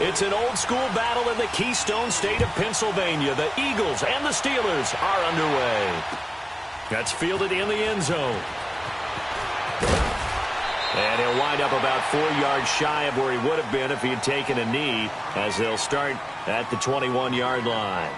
It's an old-school battle in the Keystone State of Pennsylvania. The Eagles and the Steelers are underway. That's fielded in the end zone. And he'll wind up about 4 yards shy of where he would have been if he had taken a knee, as they'll start at the 21-yard line.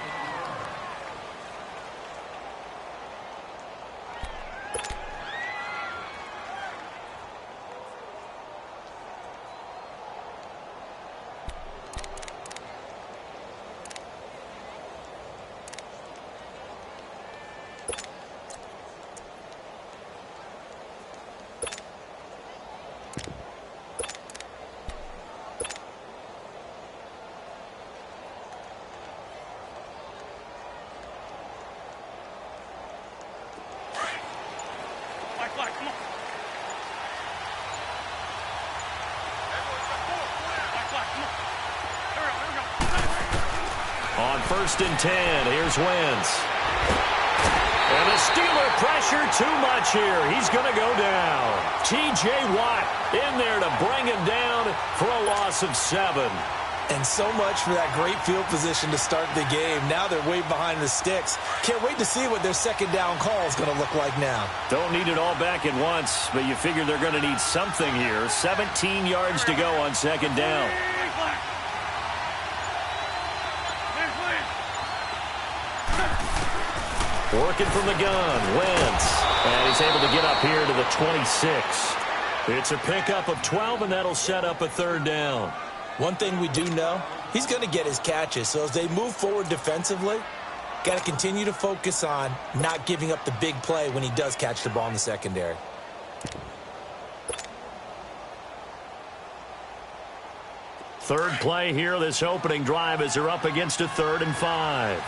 On 1st and 10, here's Wentz. And the Steeler pressure too much here. He's going to go down. T.J. Watt in there to bring him down for a loss of 7. And so much for that great field position to start the game. Now they're way behind the sticks. Can't wait to see what their second down call is going to look like now. Don't need it all back at once, but you figure they're going to need something here. 17 yards to go on second down. Working from the gun, Wentz. And he's able to get up here to the 26. It's a pickup of 12, and that'll set up a 3rd down. One thing we do know, he's going to get his catches. So as they move forward defensively, got to continue to focus on not giving up the big play when he does catch the ball in the secondary. Third play here, this opening drive, as they're up against a 3rd and 5.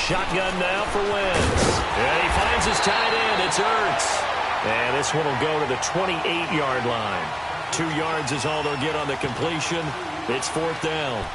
Shotgun now for Wentz. And he finds his tight end. It's Ertz. And this one will go to the 28-yard line. 2 yards is all they'll get on the completion. It's 4th down.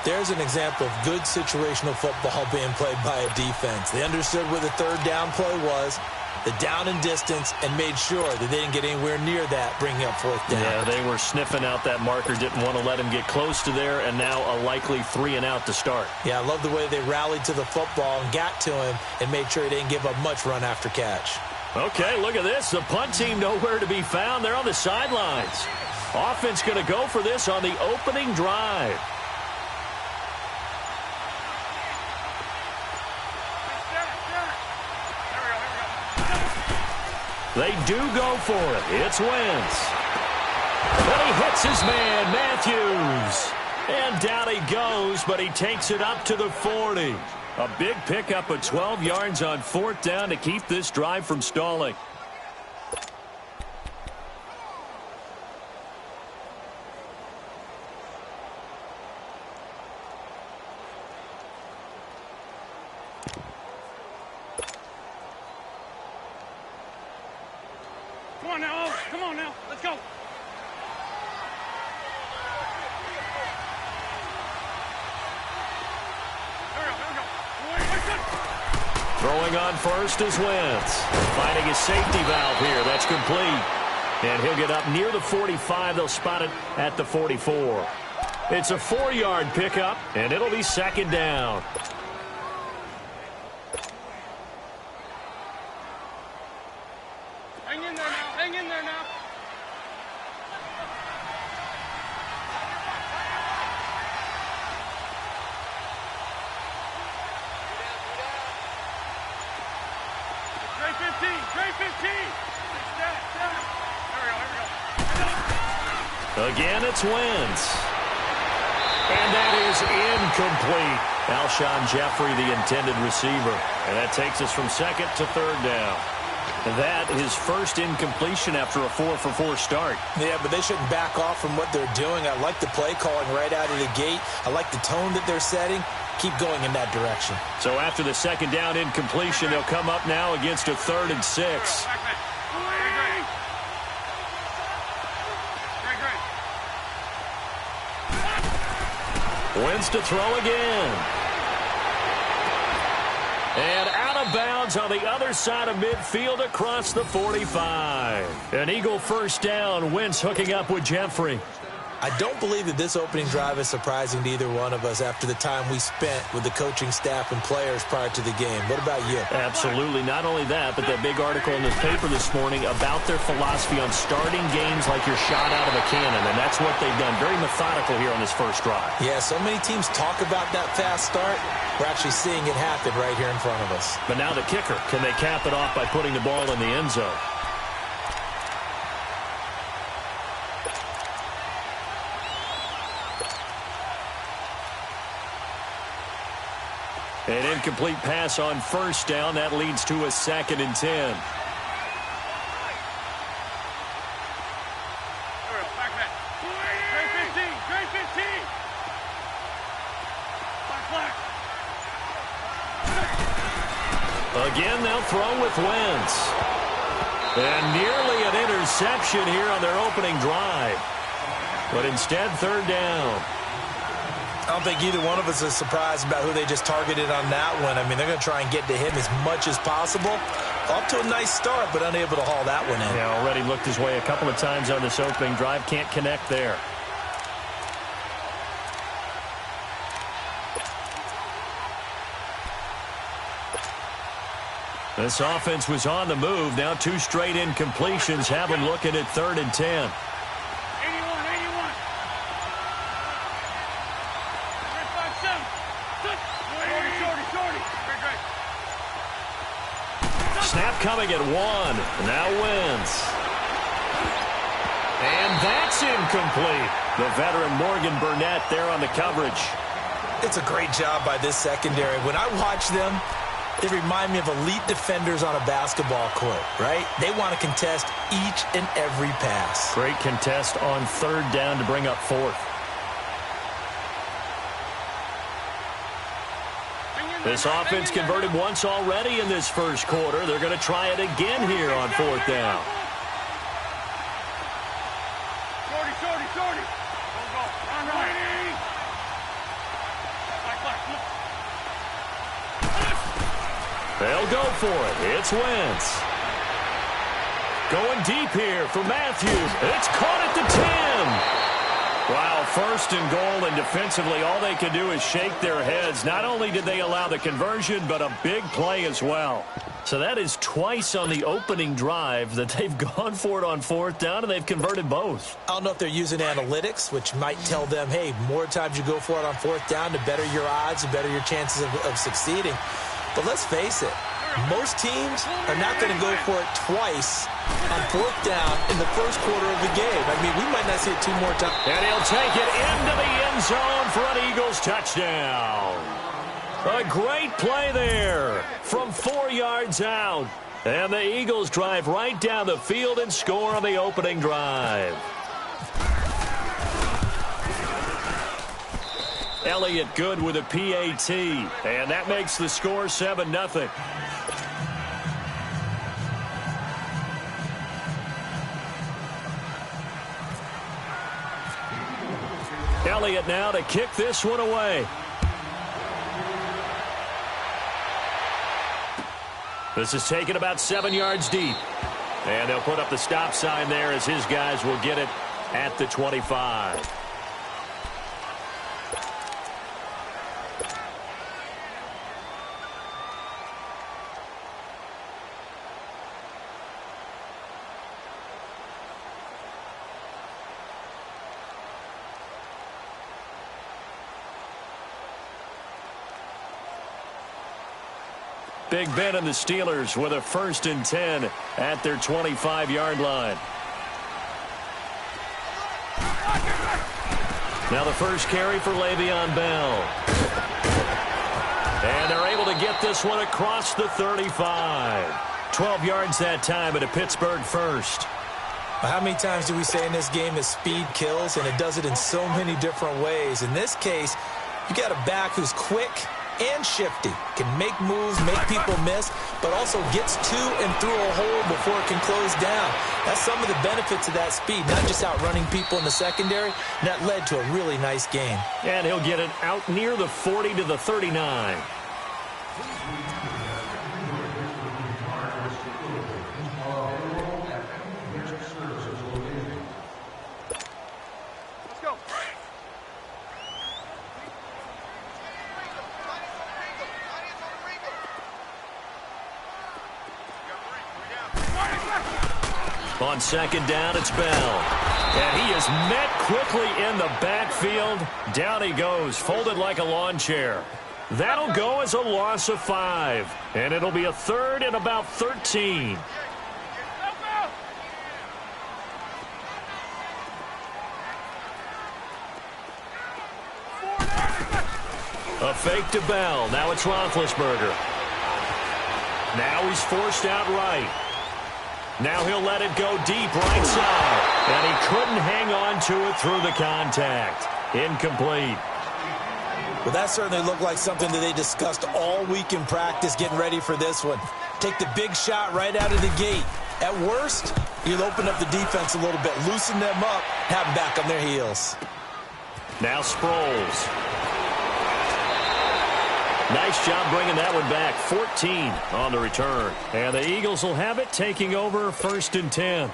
There's an example of good situational football being played by a defense. They understood where the 3rd down play was, the down and distance, and made sure that they didn't get anywhere near that, bringing up 4th down. Yeah, they were sniffing out that marker, didn't want to let him get close to there, and now a likely 3 and out to start. Yeah, I love the way they rallied to the football and got to him and made sure he didn't give up much run after catch. Okay, look at this. The punt team nowhere to be found. They're on the sidelines. Offense going to go for this on the opening drive. They do go for it. It's Wentz. And he hits his man, Matthews. And down he goes, but he takes it up to the 40. A big pickup of 12 yards on 4th down to keep this drive from stalling. Come on now, come on now, let's go. Throwing on first is Wentz. Finding his safety valve here. That's complete. And he'll get up near the 45. They'll spot it at the 44. It's a 4-yard pickup, and it'll be 2nd down. Hang in there now, hang in there now. Trey 15. Again, it's Wentz. And that is incomplete. Alshon Jeffrey, the intended receiver. And that takes us from 2nd to 3rd down. That is first incompletion after a 4-for-4 start. Yeah, but they shouldn't back off from what they're doing. I like the play calling right out of the gate. I like the tone that they're setting. Keep going in that direction. So after the 2nd down incompletion, they'll come up now against a 3rd and 6. Wentz to throw again. And out of of bounds on the other side of midfield across the 45. An Eagle first down. Wentz hooking up with Jeffrey. I don't believe that this opening drive is surprising to either one of us after the time we spent with the coaching staff and players prior to the game. What about you? Absolutely. Not only that, but that big article in this paper this morning about their philosophy on starting games like you're shot out of a cannon, and that's what they've done. Very methodical here on this first drive. Yeah, so many teams talk about that fast start. We're actually seeing it happen right here in front of us. But now the kicker. Can they cap it off by putting the ball in the end zone? An incomplete pass on first down. That leads to a 2nd and 10. Again, they'll throw with Wentz. And nearly an interception here on their opening drive. But instead, 3rd down. I don't think either one of us is surprised about who they just targeted on that one. I mean, they're going to try and get to him as much as possible. Off to a nice start, but unable to haul that one in. Yeah, already looked his way a couple of times on this opening drive. Can't connect there. This offense was on the move. Now 2 straight incompletions have them looking at 3rd and 10. Snap coming at 1. Now Wentz. And that's incomplete. The veteran Morgan Burnett there on the coverage. It's a great job by this secondary. When I watch them, they remind me of elite defenders on a basketball court, right? They want to contest each and every pass. Great contest on 3rd down to bring up 4th. This offense converted once already in this first quarter. They're going to try it again here on 4th down. Shorty. Go. Run, They'll go for it. It's Wentz. Going deep here for Matthews. It's caught at the 10. Wow, 1st and goal, and defensively all they can do is shake their heads. Not only did they allow the conversion, but a big play as well. So that is twice on the opening drive that they've gone for it on 4th down, and they've converted both. I don't know if they're using analytics, which might tell them, hey, more times you go for it on 4th down, the better your odds, the better your chances of succeeding. But let's face it, most teams are not going to go for it twice on 4th down in the first quarter of the game. I mean, we might not see it 2 more times. And he'll take it into the end zone for an Eagles touchdown. A great play there from 4 yards out. And the Eagles drive right down the field and score on the opening drive. Elliott good with a PAT. And that makes the score 7-0. Elliott now to kick this one away. This is taken about 7 yards deep. And they'll put up the stop sign there as his guys will get it at the 25. Big Ben and the Steelers with a 1st and 10 at their 25-yard line. Now the first carry for Le'Veon Bell. And they're able to get this one across the 35. 12 yards that time at a Pittsburgh first. How many times do we say in this game that speed kills, and it does it in so many different ways? In this case, you got a back who's quick and shifty, can make moves, make people miss, but also gets to and through a hole before it can close down. That's some of the benefits of that speed, not just outrunning people in the secondary. And that led to a really nice game. And he'll get it out near the 40 to the 39. On second down, it's Bell. And he is met quickly in the backfield. Down he goes, folded like a lawn chair. That'll go as a loss of 5. And it'll be a third and about 13. A fake to Bell. Now it's Roethlisberger. Now he's forced out right. Now he'll let it go deep right side. And he couldn't hang on to it through the contact. Incomplete. Well, that certainly looked like something that they discussed all week in practice getting ready for this one. Take the big shot right out of the gate. At worst, you'll open up the defense a little bit, loosen them up, have them back on their heels. Now Sproles. Nice job bringing that one back. 14 on the return. And the Eagles will have it, taking over 1st and 10.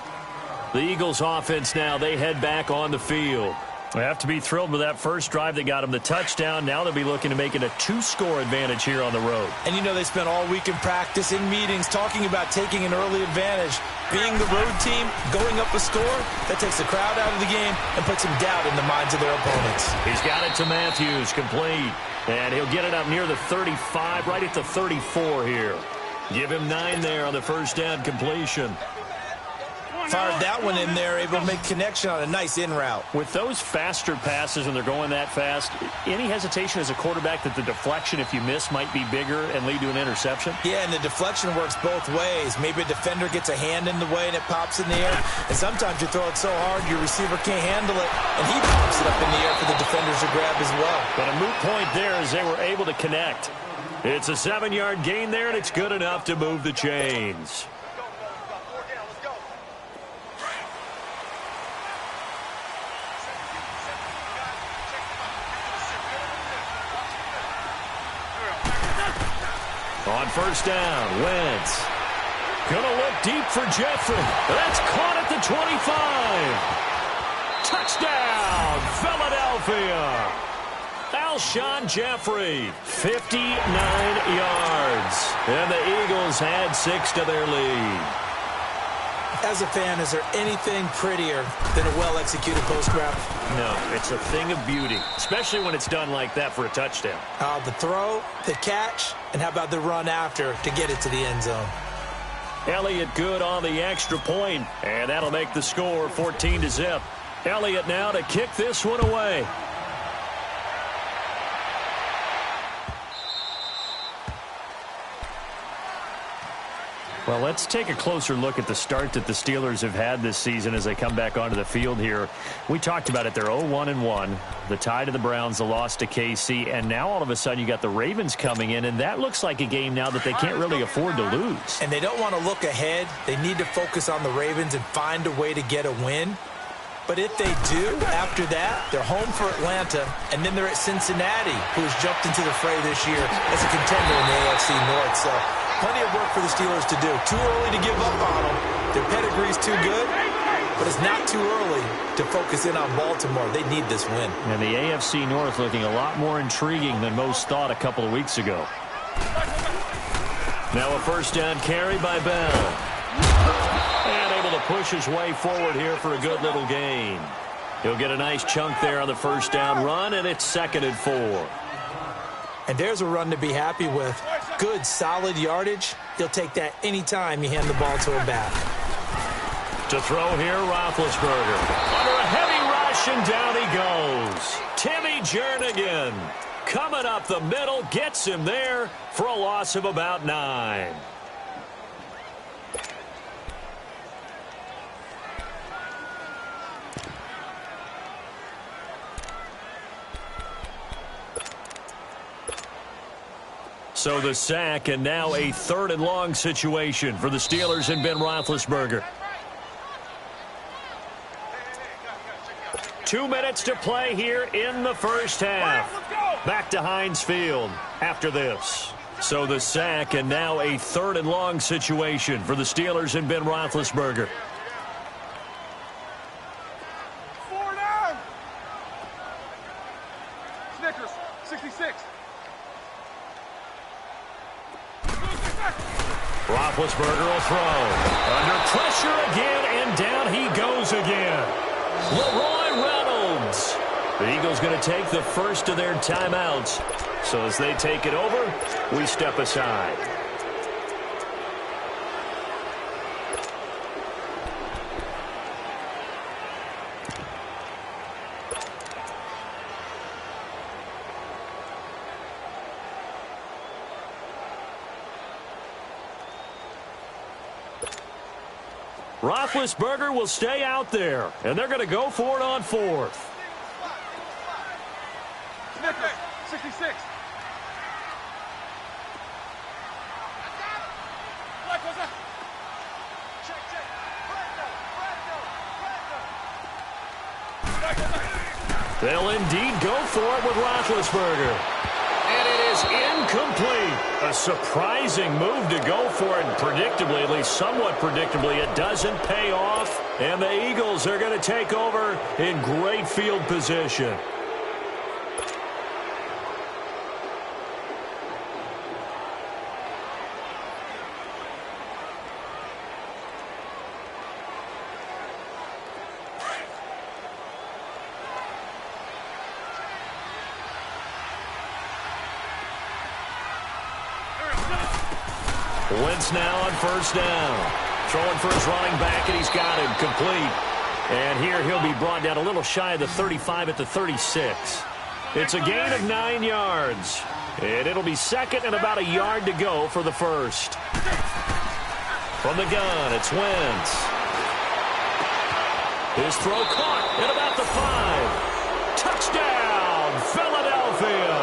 The Eagles offense now, they head back on the field. They have to be thrilled with that first drive that got them the touchdown. Now they'll be looking to make it a 2-score advantage here on the road. And you know they spent all week in practice, in meetings, talking about taking an early advantage. Being the road team, going up a score, that takes the crowd out of the game and puts some doubt in the minds of their opponents. He's got it to Matthews, complete. And he'll get it up near the 35, right at the 34 here. Give him 9 there on the first down completion. Fired that one in there, able to make connection on a nice in route. With those faster passes when they're going that fast, any hesitation as a quarterback that the deflection, if you miss, might be bigger and lead to an interception? Yeah, and the deflection works both ways. Maybe a defender gets a hand in the way and it pops in the air. And sometimes you throw it so hard your receiver can't handle it, and he pops it up in the air for the defenders to grab as well. But a moot point there as they were able to connect. It's a 7-yard gain there, and it's good enough to move the chains. On first down, Wentz. Gonna look deep for Jeffrey. That's caught at the 25. Touchdown, Philadelphia. Alshon Jeffrey, 59 yards. And the Eagles add 6 to their lead. As a fan, is there anything prettier than a well-executed post-route? No, it's a thing of beauty, especially when it's done like that for a touchdown. The throw, the catch, and how about the run after to get it to the end zone? Elliott good on the extra point, and that'll make the score 14-0. Elliott now to kick this one away. Well, let's take a closer look at the start that the Steelers have had this season as they come back onto the field here. We talked about it. They're 0-1-1. The tie to the Browns, the loss to KC, and now all of a sudden you got the Ravens coming in, and that looks like a game now that they can't really afford to lose. And they don't want to look ahead. They need to focus on the Ravens and find a way to get a win. But if they do, after that, they're home for Atlanta, and then they're at Cincinnati, who has jumped into the fray this year as a contender in the AFC North. So plenty of work for the Steelers to do. Too early to give up on them. Their pedigree's too good, but it's not too early to focus in on Baltimore. They need this win. And the AFC North looking a lot more intriguing than most thought a couple of weeks ago. Now a first down carry by Bell. And able to push his way forward here for a good little gain. He'll get a nice chunk there on the first down run, and it's 2nd and 4. And there's a run to be happy with. Good, solid yardage. He'll take that anytime you hand the ball to him back. To throw here, Roethlisberger. Under a heavy rush, and down he goes. Timmy Jernigan coming up the middle, gets him there for a loss of about 9. So the sack, and now a 3rd and long situation for the Steelers and Ben Roethlisberger. 2 minutes to play here in the first half. Back to Heinz Field after this. So the sack, and now a 3rd and long situation for the Steelers and Ben Roethlisberger. 4 down. Snickers, 66. Roethlisberger will throw. Under pressure again, and take the first of their timeouts. So as they take it over, we step aside. Roethlisberger will stay out there, and they're going to go for it on fourth. Snickers, 66. They'll indeed go for it with Roethlisberger. And it is incomplete. A surprising move to go for it. Predictably, at least somewhat predictably, it doesn't pay off. And the Eagles are going to take over in great field position. Wentz now on first down. Throwing for his running back, and he's got him complete. And here he'll be brought down a little shy of the 35 at the 36. It's a gain of 9 yards. And it'll be second and about a yard to go for the first. From the gun, it's Wentz. His throw caught at about the 5. Touchdown, Philadelphia.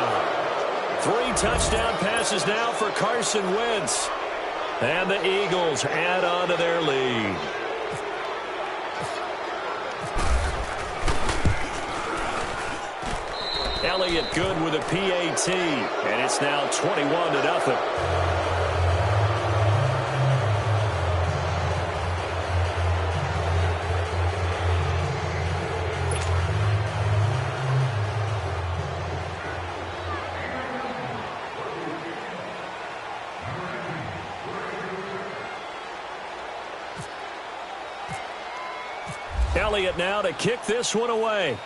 3 touchdown passes now for Carson Wentz. And the Eagles add on to their lead. Elliott good with a PAT. And it's now 21-0. Elliott now to kick this one away.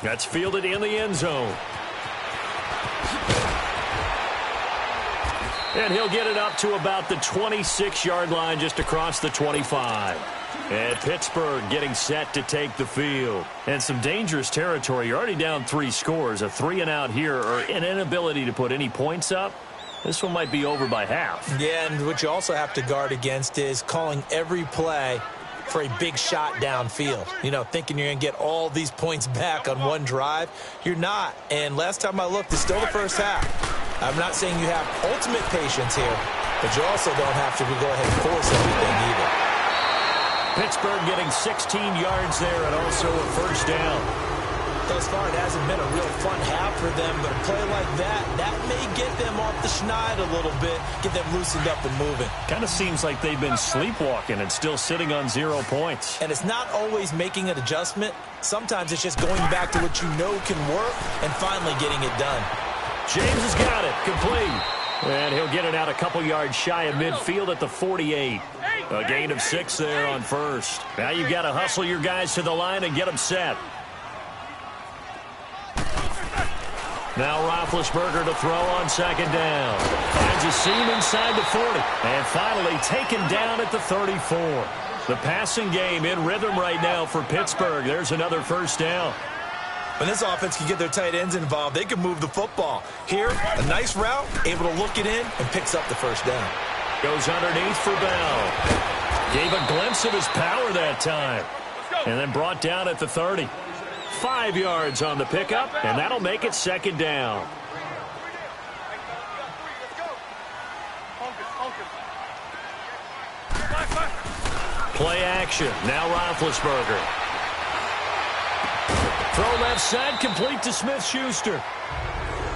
That's fielded in the end zone. And he'll get it up to about the 26-yard line, just across the 25. And Pittsburgh getting set to take the field. And some dangerous territory. You're already down 3 scores. A 3-and-out here, or an inability to put any points up. This one might be over by half. Yeah, and what you also have to guard against is calling every play for a big shot downfield. You know, thinking you're going to get all these points back on one drive. You're not. And last time I looked, it's still the first half. I'm not saying you have ultimate patience here, but you also don't have to go ahead and force everything either. Pittsburgh getting 16 yards there and also a first down. Thus far, it hasn't been a real fun half for them, but a play like that may get them off the schneid a little bit, get them loosened up and moving. Kind of seems like they've been sleepwalking and still sitting on 0 points. And it's not always making an adjustment. Sometimes it's just going back to what you know can work and finally getting it done. James has got it, complete. And he'll get it out a couple yards shy of midfield at the 48. A gain of 6 there on first. Now you've got to hustle your guys to the line and get them set. Now Roethlisberger to throw on second down. Finds a seam inside the 40. And finally taken down at the 34. The passing game in rhythm right now for Pittsburgh. There's another first down. When this offense can get their tight ends involved, they can move the football. Here, a nice route, able to look it in, and picks up the first down. Goes underneath for Bell. Gave a glimpse of his power that time. And then brought down at the 30. 5 yards on the pickup, and that'll make it second down. Play action. Now Roethlisberger. Throw left side, complete to Smith-Schuster.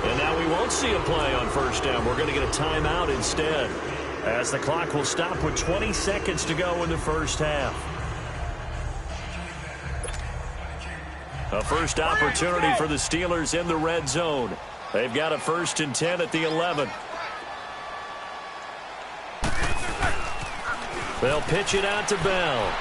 And now we won't see a play on first down. We're going to get a timeout instead, as the clock will stop with 20 seconds to go in the first half. A first opportunity for the Steelers in the red zone. They've got a 1st and 10 at the 11. They'll pitch it out to Bell.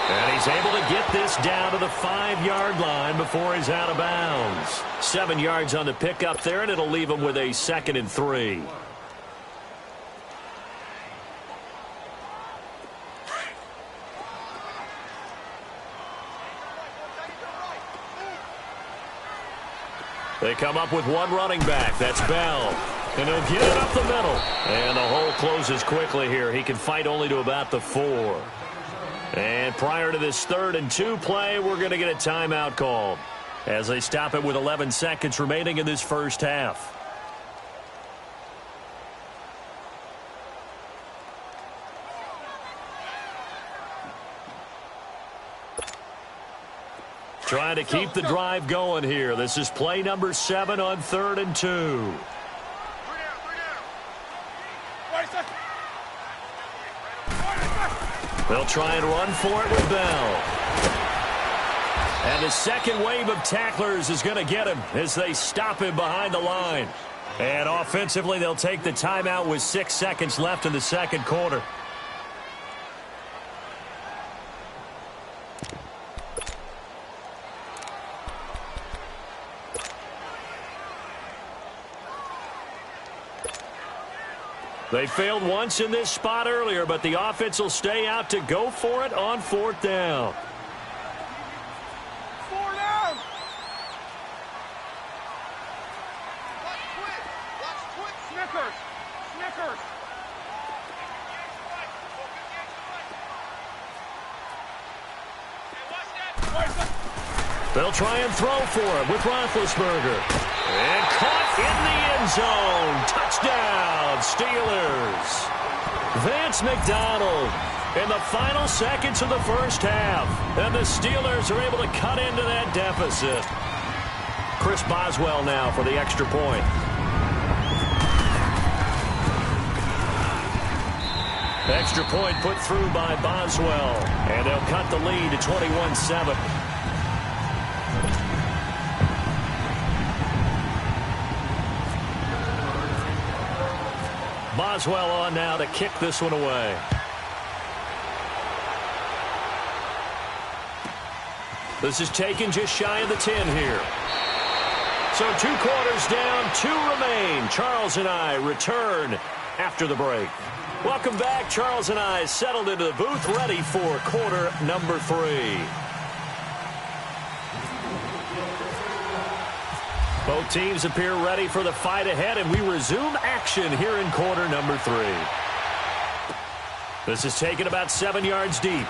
And he's able to get this down to the 5-yard line before he's out of bounds. 7 yards on the pickup there, and it'll leave him with a 2nd and 3. They come up with one running back. That's Bell. And he'll get it up the middle. And the hole closes quickly here. He can fight only to about the 4. And prior to this 3rd and 2 play, we're going to get a timeout called as they stop it with 11 seconds remaining in this first half. Trying to keep the drive going here. This is play number 7 on 3rd and 2. They'll try and run for it with Bell. And the second wave of tacklers is going to get him as they stop him behind the line. And offensively, they'll take the timeout with 6 seconds left in the second quarter. They failed once in this spot earlier, but the offense will stay out to go for it on 4th down. 4 down. Watch quick. Snickers. Snickers. They'll try and throw for it with Roethlisberger. And caught in the end zone. Touchdown, Steelers. Vance McDonald in the final seconds of the first half. And the Steelers are able to cut into that deficit. Chris Boswell now for the extra point. Extra point put through by Boswell. And they'll cut the lead to 21-7. Boswell on now to kick this one away. This is taken just shy of the 10 here. So 2 quarters down, 2 remain. Charles and I return after the break. Welcome back. Charles and I settled into the booth, ready for quarter number 3. Both teams appear ready for the fight ahead, and we resume action here in quarter number 3. This is taken about 7 yards deep.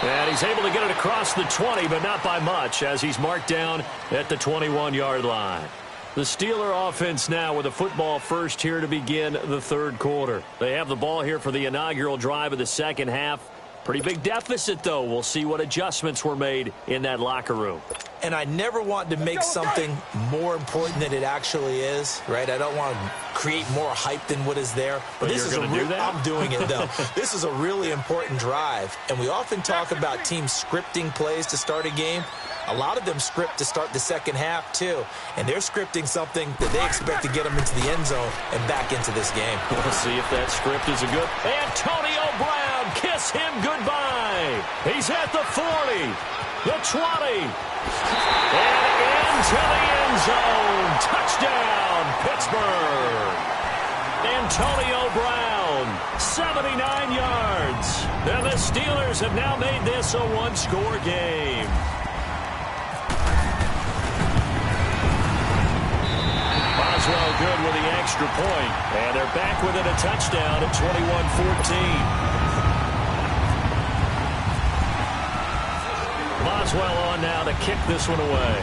And he's able to get it across the 20, but not by much, as he's marked down at the 21-yard line. The Steeler offense now with a football first here to begin the 3rd quarter. They have the ball here for the inaugural drive of the second half. Pretty big deficit, though. We'll see what adjustments were made in that locker room. And I never want to make something more important than it actually is, right? I don't want to create more hype than what is there. But this is going to do that? I'm doing it, though. This is a really important drive. And we often talk about teams scripting plays to start a game. A lot of them script to start the second half, too. And they're scripting something that they expect to get them into the end zone and back into this game. We'll see if that script is a good... Antonio Brown, kiss him goodbye. He's at the 40, the 20, and into the end zone. Touchdown, Pittsburgh. Antonio Brown, 79 yards. And the Steelers have now made this a one-score game. Boswell good with the extra point. And they're back within a touchdown at 21-14. Boswell on now to kick this one away.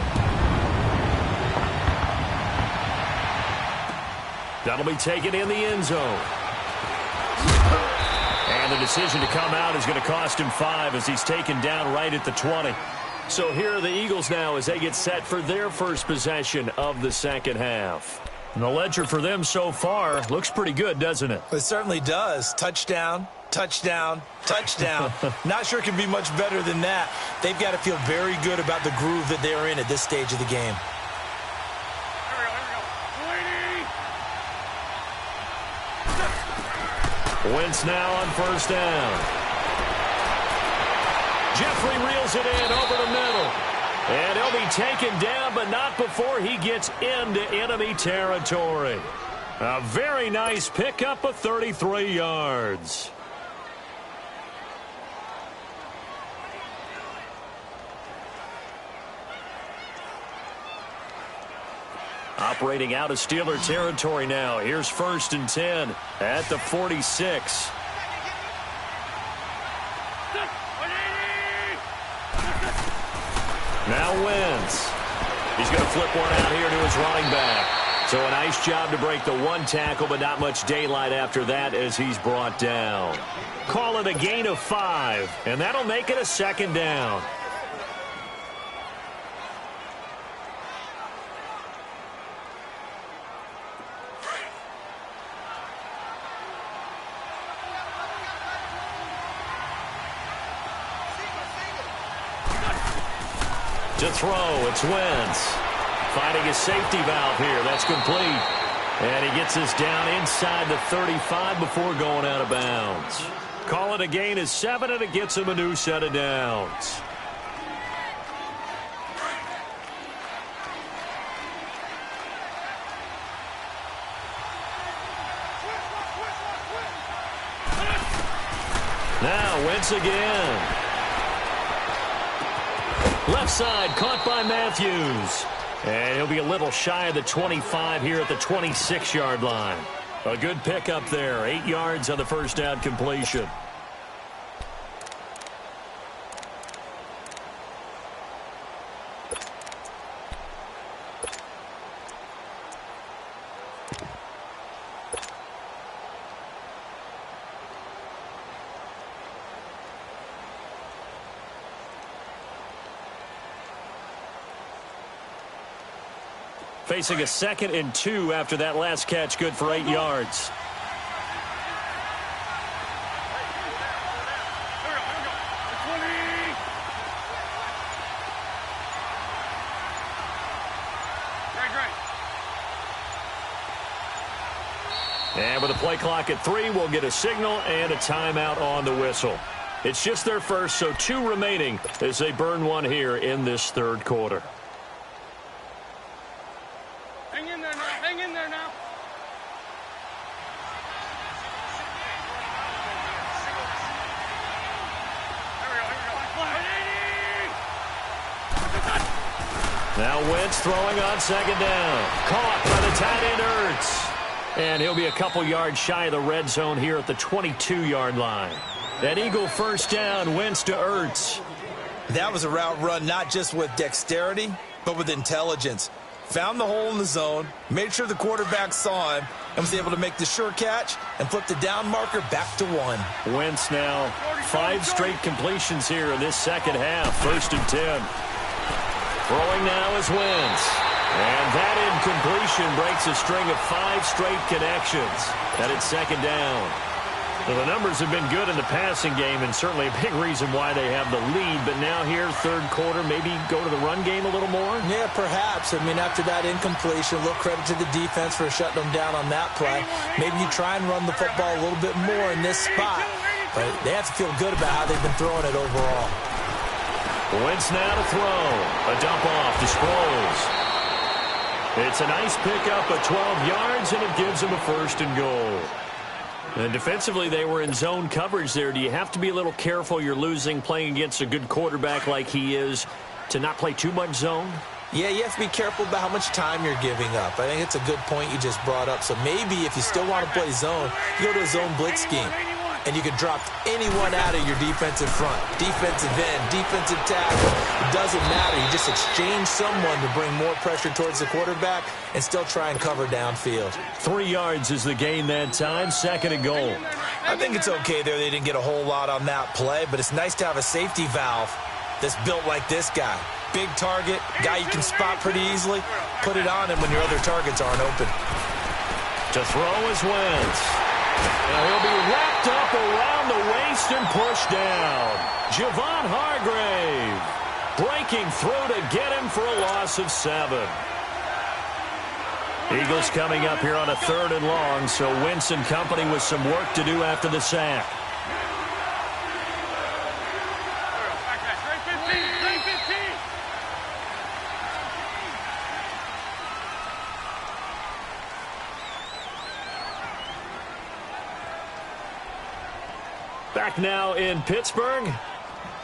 That'll be taken in the end zone. And the decision to come out is going to cost him 5 as he's taken down right at the 20. So here are the Eagles now as they get set for their first possession of the second half. And the ledger for them so far looks pretty good, doesn't it? It certainly does. Touchdown, touchdown, touchdown. Not sure it can be much better than that. They've got to feel very good about the groove that they're in at this stage of the game. Wentz now on first down. Jeffrey reels it in over the middle. And he'll be taken down, but not before he gets into enemy territory. A very nice pickup of 33 yards. Operating out of Steeler territory now. Here's 1st and 10 at the 46. Now Wentz. He's going to flip one out here to his running back. So a nice job to break the one tackle, but not much daylight after that as he's brought down. Call it a gain of 5, and that'll make it a 2nd down. To throw, it's Wentz. Finding a safety valve here. That's complete. And he gets us down inside the 35 before going out of bounds. Call it a gain of 7, and it gets him a new set of downs. Now Wentz again. Left side, caught by Matthews. And he'll be a little shy of the 25 here at the 26-yard line. A good pickup there. 8 yards on the first down completion. Facing a 2nd and 2 after that last catch, good for 8 yards. And with a play clock at 3, we'll get a signal and a timeout on the whistle. It's just their first, so 2 remaining as they burn one here in this 3rd quarter. Hang in there now. Now Wentz throwing on 2nd down. Caught by the tight end Ertz. And he'll be a couple yards shy of the red zone here at the 22-yard line. That Eagle 1st down, Wentz to Ertz. That was a route run not just with dexterity, but with intelligence. Found the hole in the zone, made sure the quarterback saw him, and was able to make the sure catch and flip the down marker back to 1. Wentz now 5 straight completions here in this 2nd half. 1st and 10. Throwing now is Wentz. And that incompletion breaks a string of 5 straight connections. And it's 2nd down. Well, the numbers have been good in the passing game, and certainly a big reason why they have the lead. But now here, 3rd quarter, maybe go to the run game a little more? Yeah, perhaps. I mean, after that incompletion, a little credit to the defense for shutting them down on that play. Maybe you try and run the football a little bit more in this spot. But they have to feel good about how they've been throwing it overall. Wentz now to throw. A dump off to Sproles. It's a nice pickup of 12 yards, and it gives him a 1st and goal. And defensively, they were in zone coverage there. Do you have to be a little careful? You're losing playing against a good quarterback like he is to not play too much zone? Yeah, you have to be careful about how much time you're giving up. I think it's a good point you just brought up. So maybe if you still want to play zone, you go to a zone blitz scheme. And you can drop anyone out of your defensive front. Defensive end, defensive tackle. It doesn't matter. You just exchange someone to bring more pressure towards the quarterback and still try and cover downfield. 3 yards is the gain that time. 2nd and goal. I think it's okay there. They didn't get a whole lot on that play, but it's nice to have a safety valve that's built like this guy. Big target, guy you can spot pretty easily. Put it on him when your other targets aren't open. To throw is Wentz. Now he'll be wrapped up around the waist and pushed down. Javon Hargrave breaking through to get him for a loss of 7. Eagles coming up here on a 3rd and long, so Wentz and company with some work to do after the sack. Back now in Pittsburgh.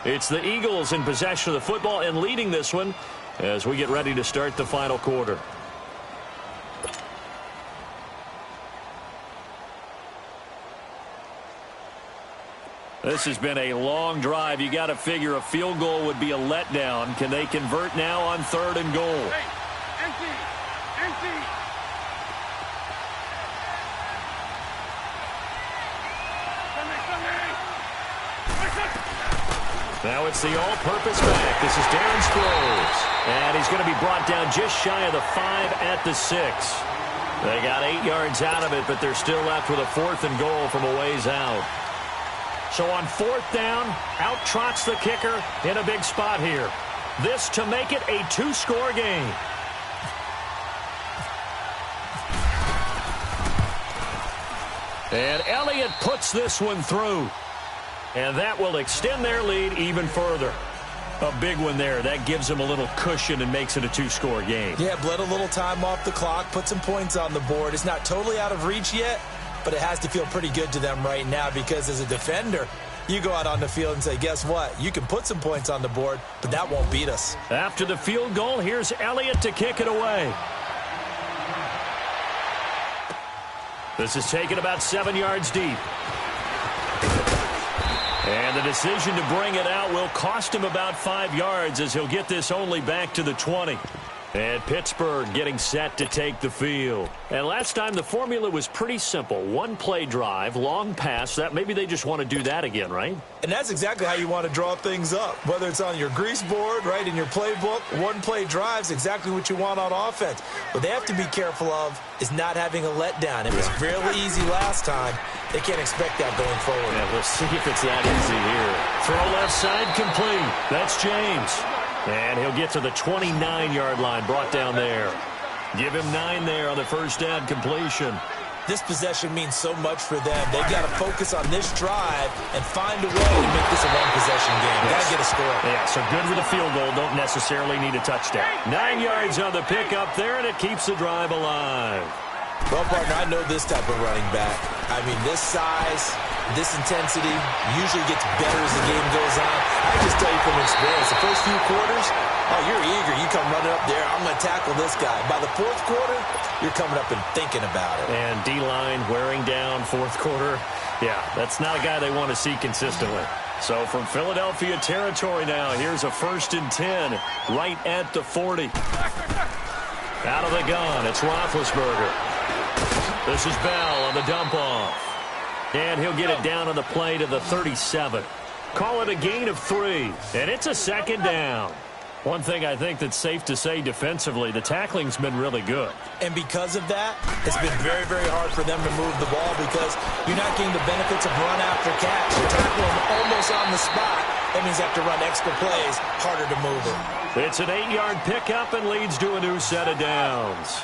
It's the Eagles in possession of the football and leading this one as we get ready to start the final quarter. This has been a long drive. You got to figure a field goal would be a letdown. Can they convert now on 3rd and goal? Hey, empty, empty. Now it's the all-purpose back. This is Darren Sproles. And he's going to be brought down just shy of the 5 at the 6. They got 8 yards out of it, but they're still left with a 4th and goal from a ways out. So on 4th down, out trots the kicker in a big spot here. This to make it a 2-score game. And Elliott puts this one through. And that will extend their lead even further. A big one there. That gives them a little cushion and makes it a 2-score game. Yeah, bled a little time off the clock, put some points on the board. It's not totally out of reach yet, but it has to feel pretty good to them right now because as a defender, you go out on the field and say, guess what? You can put some points on the board, but that won't beat us. After the field goal, here's Elliott to kick it away. This is taken about 7 yards deep. And the decision to bring it out will cost him about 5 yards as he'll get this only back to the 20. And Pittsburgh getting set to take the field. And last time the formula was pretty simple. 1-play drive, long pass. That maybe they just want to do that again, right? And that's exactly how you want to draw things up. Whether it's on your grease board, right, in your playbook, 1-play drive's exactly what you want on offense. What they have to be careful of is not having a letdown. It was fairly easy last time. They can't expect that going forward. Yeah, we'll see if it's that easy here. Throw left side complete. That's James. And he'll get to the 29-yard line, brought down there. Give him 9 there on the first down completion. This possession means so much for them. They've got to focus on this drive and find a way to make this a one-possession game. Got to get a score. Yeah, so good with a field goal. Don't necessarily need a touchdown. 9 yards on the pickup there, and it keeps the drive alive. Well, partner, I know this type of running back. I mean, this size, this intensity usually gets better as the game goes on. I can just tell you from experience, the first few quarters, oh, you're eager. You come running up there, I'm going to tackle this guy. By the 4th quarter, you're coming up and thinking about it. And D-line wearing down 4th quarter. Yeah, that's not a guy they want to see consistently. So from Philadelphia territory now, here's a 1st and 10 right at the 40. Out of the gun, it's Roethlisberger. This is Bell on the dump-off. And he'll get it down on the play to the 37. Call it a gain of 3. And it's a 2nd down. One thing I think that's safe to say defensively, the tackling's been really good. And because of that, it's been very, very hard for them to move the ball because you're not getting the benefits of run after catch. You're tackling them almost on the spot. That means you have to run extra plays, harder to move it. It's an 8-yard pickup and leads to a new set of downs.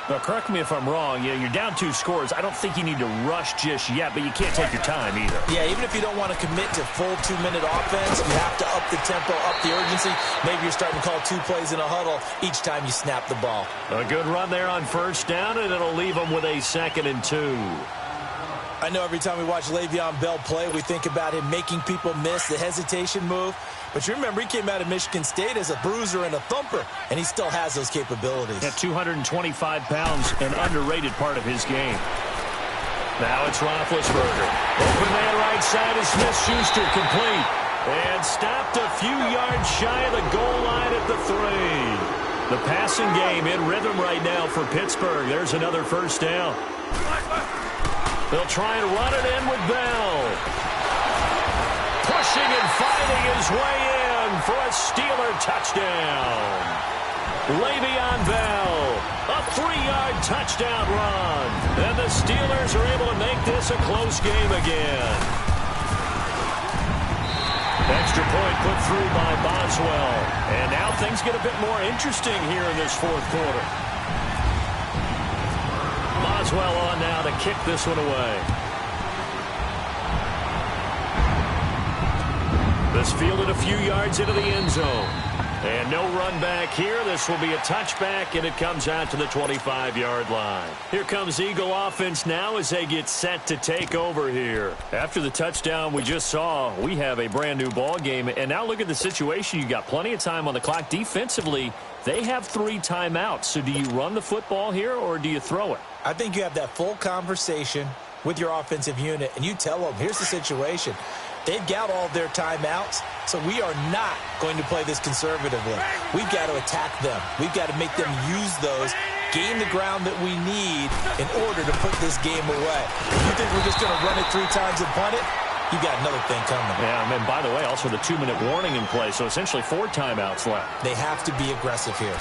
Now, correct me if I'm wrong. You're down 2 scores. I don't think you need to rush just yet, but you can't take your time either. Yeah, even if you don't want to commit to full 2-minute offense, you have to up the tempo, up the urgency. Maybe you're starting to call 2 plays in a huddle each time you snap the ball. A good run there on 1st down, and it'll leave them with a 2nd and 2. I know every time we watch Le'Veon Bell play, we think about him making people miss the hesitation move. But you remember, he came out of Michigan State as a bruiser and a thumper, and he still has those capabilities. At 225 pounds, an underrated part of his game. Now it's Roethlisberger. Open man right side is Smith-Schuster, complete. And stopped a few yards shy of the goal line at the 3. The passing game in rhythm right now for Pittsburgh. There's another 1st down. They'll try and run it in with Bell. Pushing and fighting his way in for a Steeler touchdown. Le'Veon Bell, a 3-yard touchdown run. And the Steelers are able to make this a close game again. Extra point put through by Boswell. And now things get a bit more interesting here in this 4th quarter. Boswell on now to kick this one away. This fielded a few yards into the end zone. And no run back here. This will be a touchback, and it comes out to the 25-yard line. Here comes Eagle offense now as they get set to take over here. After the touchdown we just saw, we have a brand-new ball game. And now look at the situation. You got plenty of time on the clock. Defensively, they have 3 timeouts. So do you run the football here, or do you throw it? I think you have that full conversation with your offensive unit, and you tell them, here's the situation. They've got all their timeouts, so we are not going to play this conservatively. We've got to attack them. We've got to make them use those, gain the ground that we need in order to put this game away. If you think we're just going to run it 3 times and punt it, you got another thing coming. Yeah, and by the way, also the 2-minute warning in play, so essentially 4 timeouts left. They have to be aggressive here.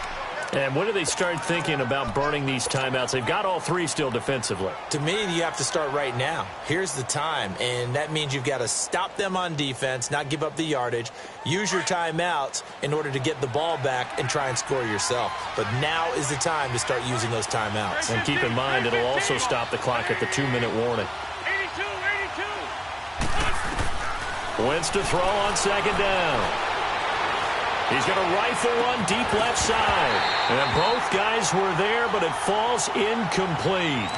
And when do they start thinking about burning these timeouts? They've got all 3 still defensively. To me, you have to start right now. Here's the time, and that means you've got to stop them on defense, not give up the yardage, use your timeouts in order to get the ball back and try and score yourself. But now is the time to start using those timeouts. And keep in mind, it'll also stop the clock at the 2-minute warning. 82. Wentz to throw on second down. He's going to rifle one deep left side. And both guys were there, but it falls incomplete.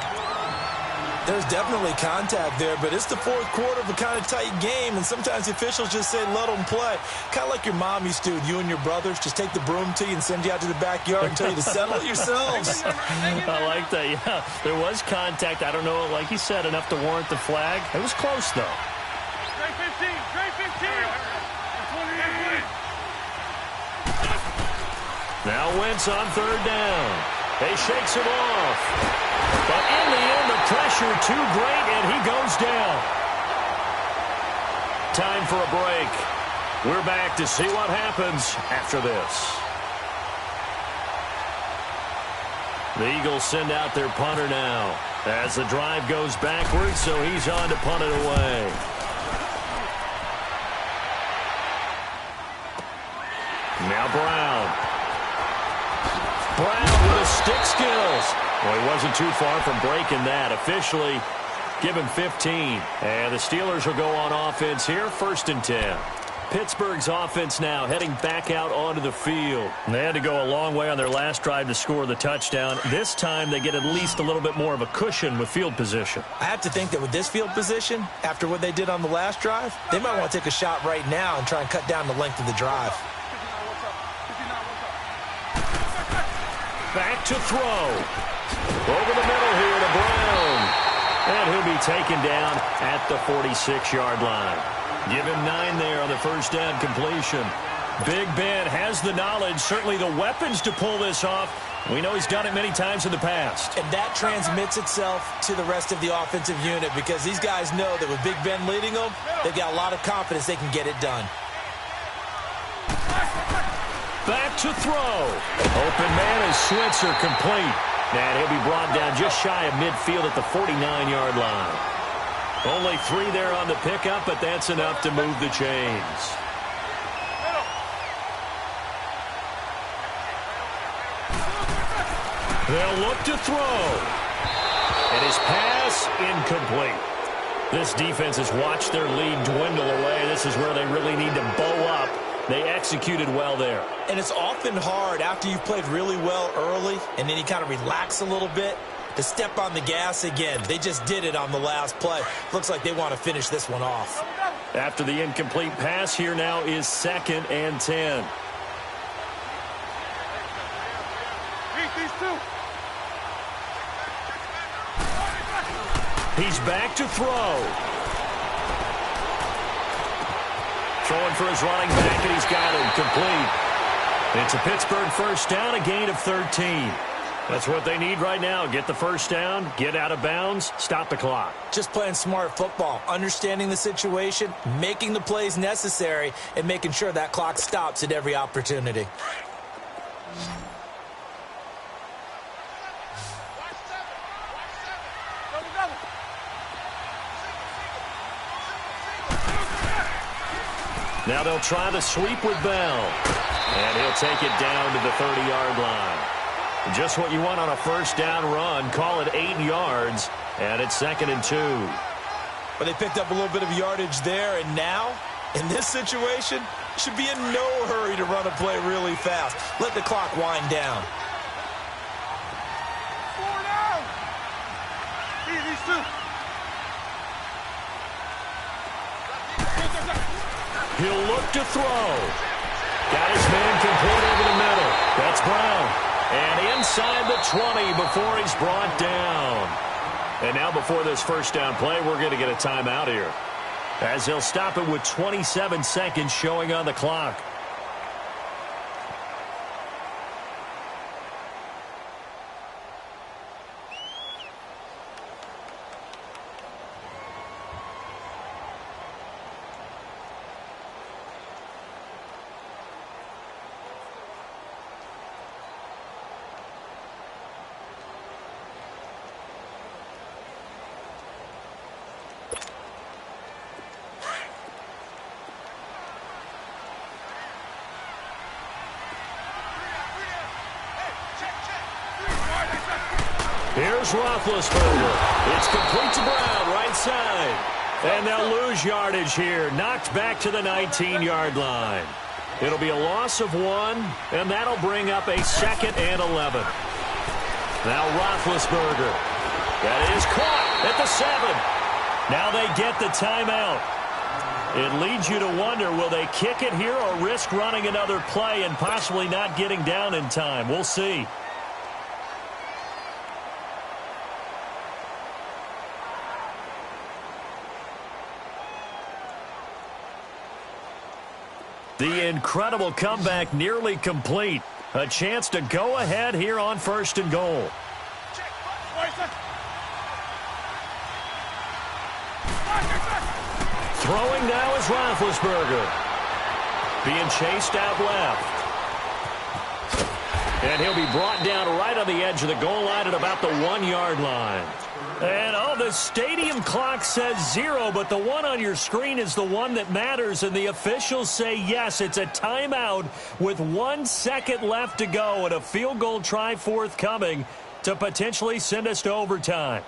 There's definitely contact there, but it's the 4th quarter of a kind of tight game, and sometimes the officials just say, let them play. Kind of like your mom used to with you and your brothers. Just take the broom to you and send you out to the backyard and tell you to settle it yourselves. I like that, yeah. There was contact. I don't know, like you said, enough to warrant the flag. It was close, though. Straight 15. Straight 15. Now Wentz on 3rd down. He shakes it off. But in the end, the pressure too great, and he goes down. Time for a break. We're back to see what happens after this. The Eagles send out their punter now as the drive goes backwards, so he's on to punt it away. Now Brown. Brown with his stick skills. Well, he wasn't too far from breaking that. Officially, give him 15. And the Steelers will go on offense here, 1st and 10. Pittsburgh's offense now heading back out onto the field. They had to go a long way on their last drive to score the touchdown. This time, they get at least a little bit more of a cushion with field position. I have to think that with this field position, after what they did on the last drive, they might want to take a shot right now and try and cut down the length of the drive. Back to throw. Over the middle here to Brown. And he'll be taken down at the 46-yard line. Give him 9 there on the first down completion. Big Ben has the knowledge, certainly the weapons to pull this off. We know he's done it many times in the past. And that transmits itself to the rest of the offensive unit because these guys know that with Big Ben leading them, they've got a lot of confidence they can get it done. Back to throw. Open man is Switzer, complete. And he'll be brought down just shy of midfield at the 49-yard line. Only 3 there on the pickup, but that's enough to move the chains. They'll look to throw. And his pass incomplete. This defense has watched their lead dwindle away. This is where they really need to bow up. They executed well there. And it's often hard after you've played really well early and then you kind of relax a little bit to step on the gas again. They just did it on the last play. Looks like they want to finish this one off. After the incomplete pass, here now is 2nd and 10. He's back to throw. Throwing for his running back, and he's got him complete. It's a Pittsburgh first down, a gain of 13. That's what they need right now. Get the first down, get out of bounds, stop the clock. Just playing smart football, understanding the situation, making the plays necessary, and making sure that clock stops at every opportunity. Now they'll try the sweep with Bell. And he'll take it down to the 30-yard line. Just what you want on a first down run. Call it 8 yards. And it's 2nd and 2. But they picked up a little bit of yardage there. And now, in this situation, should be in no hurry to run a play really fast. Let the clock wind down. 4 down. These two. He'll look to throw. Got his man complete over the middle. That's Brown. And inside the 20 before he's brought down. And now before this first down play, we're going to get a timeout here, as he'll stop it with 27 seconds showing on the clock. Here's Roethlisberger. It's complete to Brown, right side. And they'll lose yardage here. Knocked back to the 19-yard line. It'll be a loss of 1, and that'll bring up a 2nd and 11. Now Roethlisberger. That is caught at the 7. Now they get the timeout. It leads you to wonder, will they kick it here or risk running another play and possibly not getting down in time? We'll see. The incredible comeback nearly complete. A chance to go ahead here on 1st and goal. Throwing now is Roethlisberger. Being chased out left. And he'll be brought down right on the edge of the goal line at about the 1-yard line. And, the stadium clock says 0, but the one on your screen is the one that matters, and the officials say yes, it's a timeout with 1 second left to go and a field goal try forthcoming to potentially send us to overtime.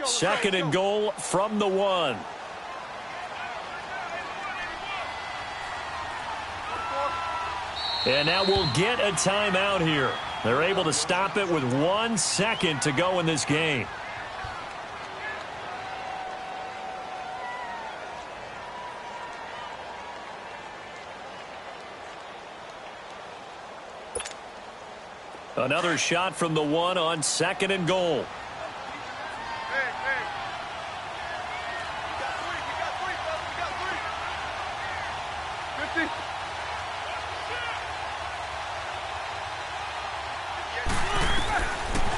Second and goal from the 1. And now we'll get a timeout here. They're able to stop it with 1 second to go in this game. Another shot from the 1 on 2nd and goal.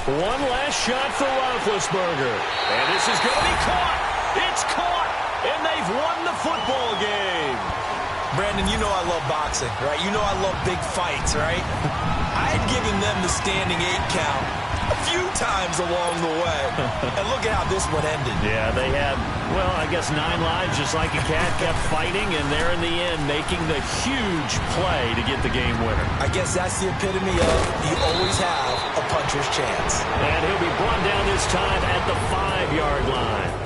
One last shot for Roethlisberger. And this is going to be caught. It's caught. And they've won the football game. Brandon, you know I love boxing, right? You know I love big fights, right? I had given them the standing 8 count a few times along the way. And look at how this one ended. Yeah, they had, well, I guess 9 lives, just like a cat, kept fighting, and there in the end making the huge play to get the game winner. I guess that's the epitome of you always have a puncher's chance. And he'll be brought down this time at the 5-yard line.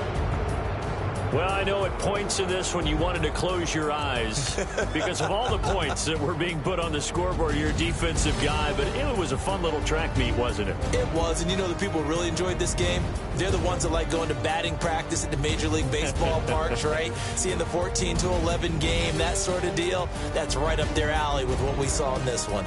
Well, I know it points to this when you wanted to close your eyes because of all the points that were being put on the scoreboard. You're a defensive guy, but it was a fun little track meet, wasn't it? It was, and you know the people who really enjoyed this game? They're the ones that like going to batting practice at the Major League Baseball parks, right? Seeing the 14-11 game, that sort of deal. That's right up their alley with what we saw in this one.